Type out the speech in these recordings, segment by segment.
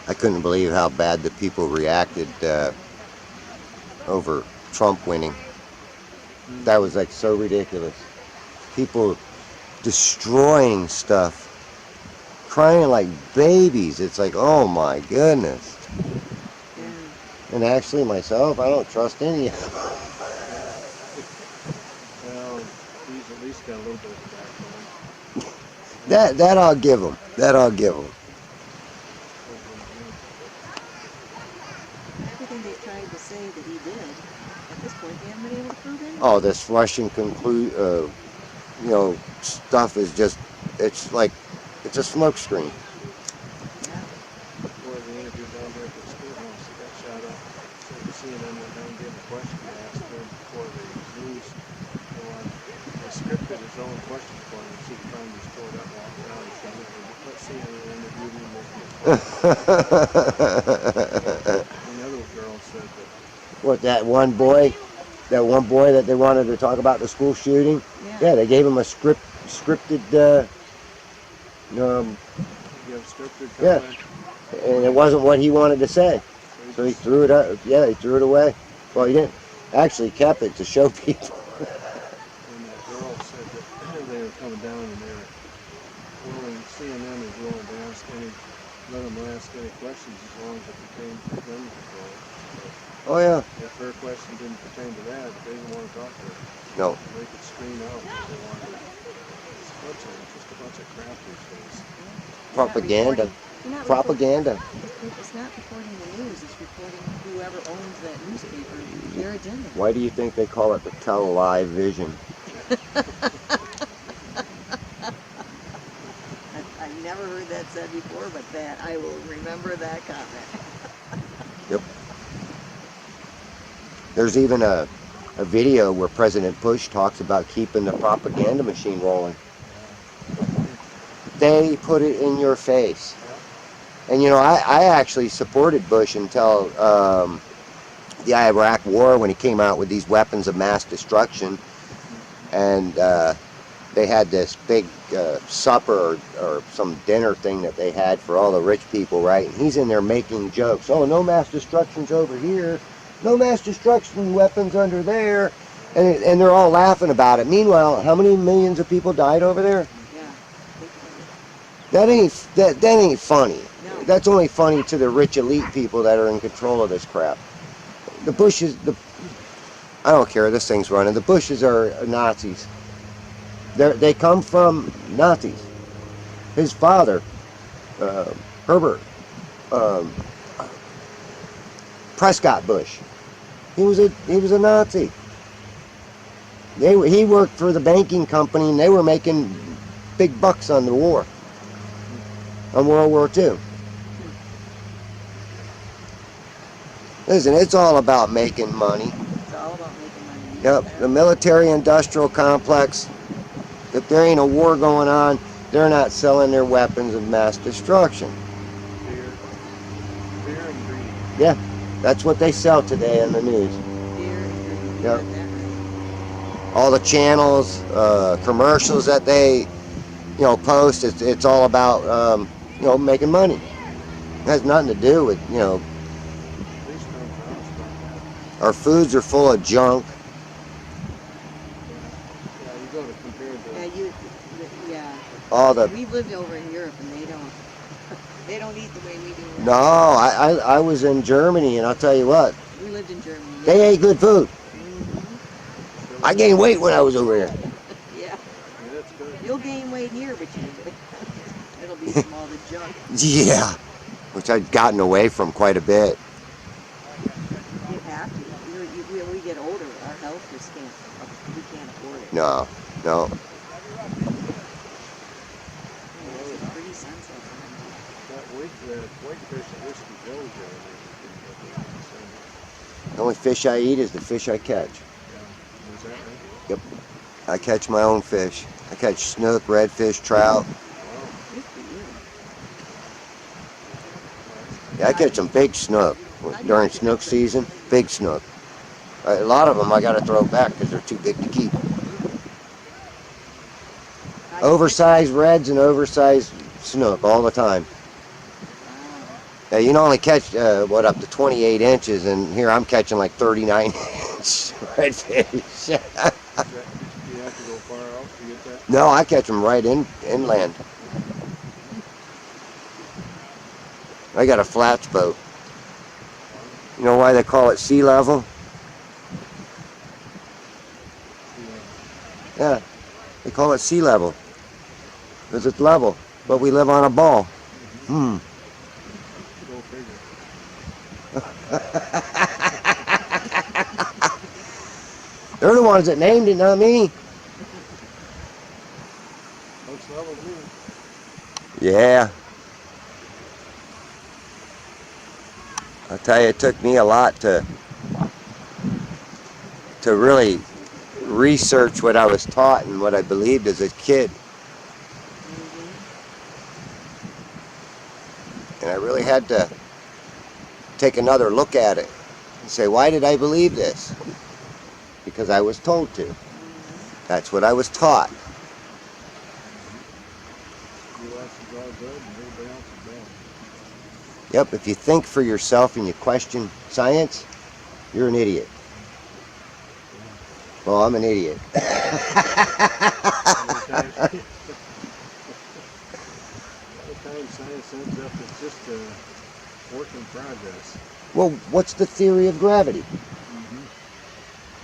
I couldn't believe how bad the people reacted over Trump winning. That was like so ridiculous. People destroying stuff, crying like babies. It's like, oh my goodness. And actually myself, I don't trust any of them. Well, he's at least got a little bit of a backbone. That I'll give them. That I'll give them. Everything they tried to say that he did, at this point, they haven't been able to prove anything. Oh, this Russian stuff is just, it's like, it's a smoke screen. Before the interview down there at the schoolhouse, he got shot up. So CNN went down and gave him a question to ask him before the news. They scripted his own question for him. So he finally just tore that walk down and said, let's see how they interviewed him. Another girl said that. What, that one boy that they wanted to talk about the school shooting? Yeah, they gave him a scripted, yeah, and it wasn't what he wanted to say. So he threw it up, yeah, he threw it away. Well, he didn't, actually kept it to show people. And that girl said that they were coming down and they were willing, CNN is willing to ask let them ask any questions as long as it pertains to gun control. Oh yeah. If her question didn't pertain to that, they didn't want to talk to her. No. They could screen out what they wanted. Just a bunch of crap these days. Propaganda. Propaganda. It's not reporting the news, it's reporting whoever owns that newspaper, their agenda. Why do you think they call it the television? I've never heard that said before, but that I will remember that comment. Yep. There's even a video where President Bush talks about keeping the propaganda machine rolling. They put it in your face. And you know, I actually supported Bush until the Iraq War, when he came out with these weapons of mass destruction. And they had this big supper or some dinner thing that they had for all the rich people, right? And he's in there making jokes. Oh, no mass destruction's over here. No mass destruction weapons under there. And they're all laughing about it. Meanwhile, how many millions of people died over there? Yeah. That ain't funny. No. That's only funny to the rich elite people that are in control of this crap. The Bushes, I don't care, this thing's running. The Bushes are Nazis. They come from Nazis. His father, Herbert Prescott Bush, he was a Nazi. He worked for the banking company, and they were making big bucks on the war, on World War II. Listen, it's all about making money. It's all about making money. Yep, the military-industrial complex, if there ain't a war going on, they're not selling their weapons of mass destruction. Fear and greed. Yeah, that's what they sell today in the news. Fear and greed. Yep. You got that right. All the channels, commercials that they, post, it's all about, making money. It has nothing to do with, our foods are full of junk. Yeah, you go to compare the... All the... We've lived over in Europe and they don't eat the way we do. No, I was in Germany, and I'll tell you what. We lived in Germany. They ate good food. Mm-hmm. I gained weight when I was over there. 28 here, but it'll be from all the junk. Yeah, which I've gotten away from quite a bit. You have to. When we get older, our health just can't. We can't afford it. No, no. It's pretty sensitive. That whitefish and whiskey goes there. The only fish I eat is the fish I catch. Yeah. Is that right? Yep. I catch my own fish. I catch snook, redfish, trout. Wow. Good for you. Yeah, I catch some big snook during snook season. Big snook. A lot of them I got to throw back because they're too big to keep. Oversized reds and oversized snook all the time. Yeah, you can only catch up to 28 inches, and here I'm catching like 39 inch redfish. Do you have to go far out to get that? No, I catch them right inland. I got a flats boat. You know why they call it sea level? Yeah, they call it sea level because it's level, but we live on a ball. Go figure. They're the ones that named it, not me. Looks level to me. Yeah. I'll tell you, it took me a lot to really research what I was taught and what I believed as a kid. And I really had to take another look at it and say, why did I believe this? Because I was told to. That's what I was taught. You ask is all good and everybody else is bad. Yep, if you think for yourself and you question science, you're an idiot. Well, I'm an idiot. Sometimes science ends up as just a work in progress. Well, what's the theory of gravity?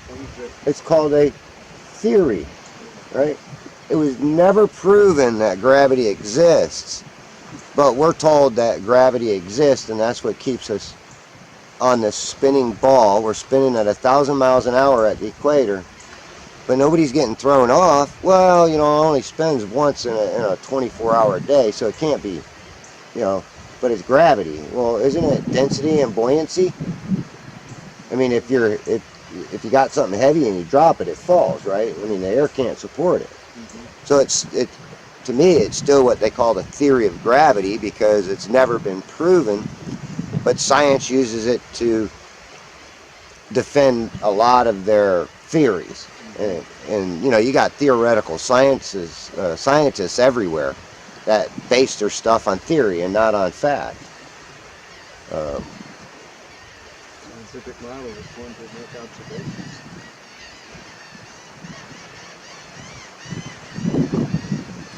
Things that It's called a theory, right? It was never proven that gravity exists, but we're told that gravity exists, and that's what keeps us on this spinning ball. We're spinning at 1,000 miles an hour at the equator, but nobody's getting thrown off. Well, it only spins once in a 24-hour day, so it can't be, but it's gravity. Well, isn't it density and buoyancy? I mean, if you got something heavy and you drop it, it falls, right? I mean, the air can't support it. So to me, it's still what they call the theory of gravity because it's never been proven, but science uses it to defend a lot of their theories. And you got theoretical scientists everywhere that base their stuff on theory and not on fact. scientific model is one to make observations.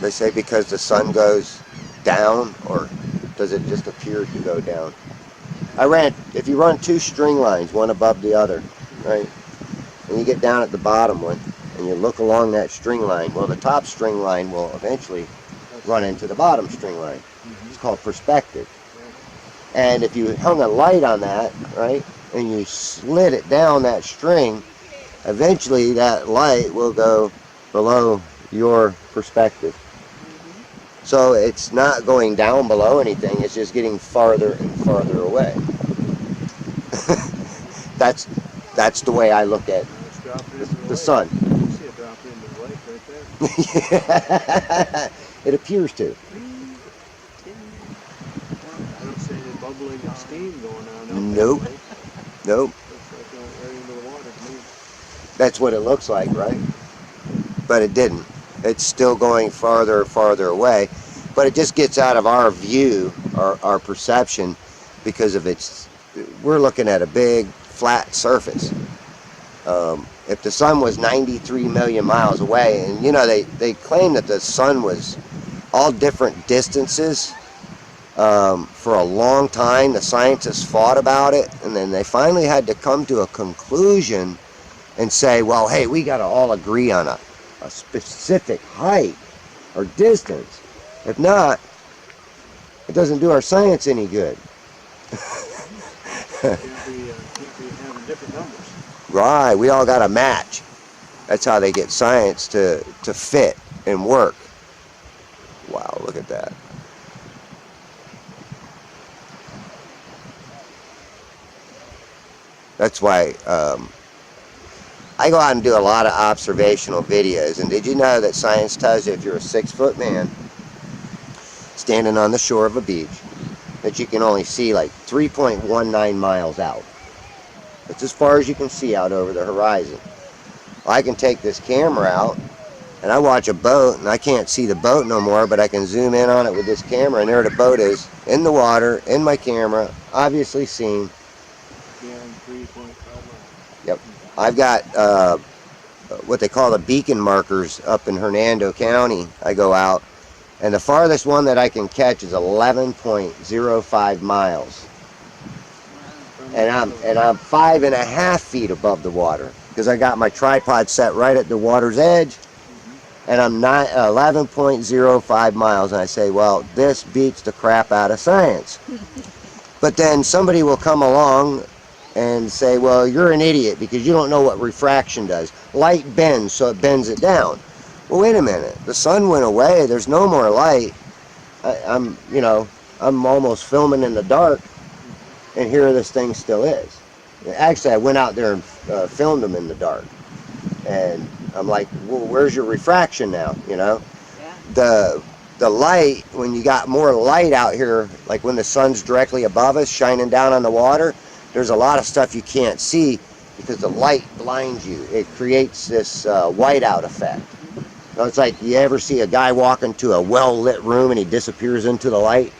They say because the sun goes down, or does it just appear to go down? If you run two string lines, one above the other, right? And you get down at the bottom one, and you look along that string line, well, the top string line will eventually run into the bottom string line. It's called perspective. And if you hung a light on that, right, and you slid it down that string, eventually that light will go below your perspective. So it's not going down below anything, it's just getting farther and farther away. That's the way I look at the sun. You see it drop into the lake right there. It appears to. I don't see any bubbling of steam going on out Nope. there. Nope. Looks like it went right into the water to me. That's what it looks like, right? But it didn't. It's still going farther and farther away. But it just gets out of our view, our perception, because of we're looking at a big flat surface. If the sun was 93 million miles away, and they claim that the sun was all different distances for a long time. The scientists fought about it, and then they finally had to come to a conclusion and say, well, hey, we got to all agree on a specific height or distance. If not, it doesn't do our science any good. Can't be having different numbers. Right, we all got to match. That's how they get science to fit and work. Wow, look at that. That's why I go out and do a lot of observational videos. And did you know that science tells you if you're a 6-foot man standing on the shore of a beach, that you can only see like 3.19 miles out. That's as far as you can see out over the horizon. Well, I can take this camera out and I watch a boat and I can't see the boat no more, but I can zoom in on it with this camera and there the boat is in the water, in my camera, obviously seen. Beyond 3.5 miles. Yep. I've got what they call the beacon markers up in Hernando County. I go out and the farthest one that I can catch is 11.05 miles. And I'm 5.5 feet above the water because I got my tripod set right at the water's edge, and I'm 11.05 miles. And I say, well, this beats the crap out of science. But then somebody will come along and say, well, you're an idiot because you don't know what refraction does. Light bends, so it bends it down. Well, wait a minute. The sun went away. There's no more light. I'm almost filming in the dark, and here this thing still is. Actually, I went out there and filmed them in the dark, and I'm like, well, where's your refraction now? You know, Yeah. the light, when you got more light out here, like when the sun's directly above us, shining down on the water, there's a lot of stuff you can't see because the light blinds you. It creates this whiteout effect. So it's like, you ever see a guy walk into a well-lit room and he disappears into the light?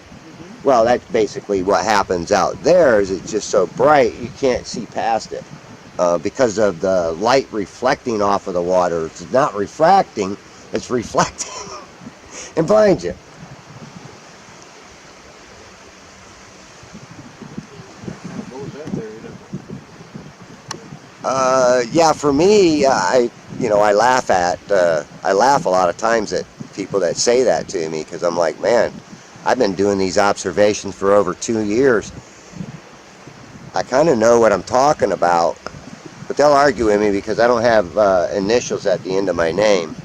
Well, that's basically what happens out there. Is it's just so bright you can't see past it because of the light reflecting off of the water. It's not refracting, it's reflecting and blinds you. What was that theory? Yeah, for me, I laugh a lot of times at people that say that to me because I'm like, man, I've been doing these observations for over 2 years. I kind of know what I'm talking about, but they'll argue with me because I don't have initials at the end of my name.